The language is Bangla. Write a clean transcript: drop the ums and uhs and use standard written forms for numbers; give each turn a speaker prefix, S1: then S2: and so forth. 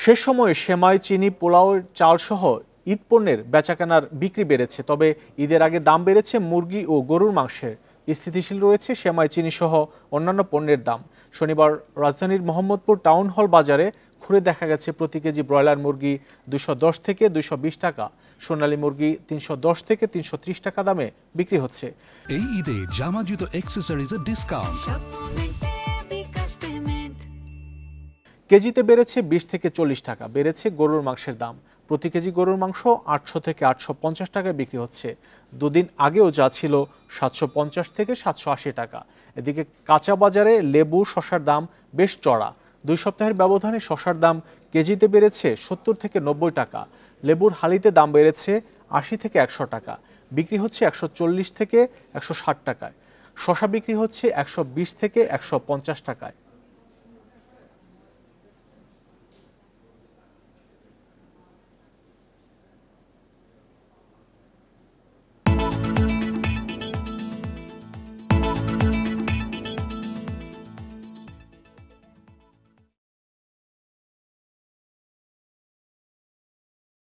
S1: শেষ সময়ে সেমাই, চিনি, পোলাও, চালসহ ঈদ পণ্যের বেচাকেনার বিক্রি বেড়েছে। তবে ঈদের আগে দাম বেড়েছে মুরগি ও গরুর মাংসের। স্থিতিশীল রয়েছে সেমাই, চিনি সহ অন্যান্য পণ্যের দাম। শনিবার রাজধানীর মোহাম্মদপুর টাউন হল বাজারে ঘুরে দেখা গেছে প্রতি কেজি ব্রয়লার মুরগি 210 থেকে 220 টাকা, সোনালী মুরগি 310 থেকে 330 টাকা দামে বিক্রি হচ্ছে।
S2: এই ঈদে জামা জুতো অ্যাক্সেসরিজের ডিসকাউন্ট
S1: কেজিতে বেড়েছে 20 থেকে 40 টাকা। বেড়েছে গরুর মাংসের দাম। প্রতি কেজি গরুর মাংস 800 থেকে 850 টাকায় বিক্রি হচ্ছে। দুদিন আগেও যা ছিল 750 থেকে 780 টাকা। এদিকে কাঁচা বাজারে লেবু, শসার দাম বেশ চড়া। 2 সপ্তাহের ব্যবধানে শসার দাম কেজিতে বেড়েছে 70 থেকে 90 টাকা। লেবুর হালিতে দাম বেড়েছে 80 থেকে 100 টাকা। বিক্রি হচ্ছে 140 থেকে 160 টাকায়। শসা বিক্রি হচ্ছে 120 থেকে 150 টাকায়।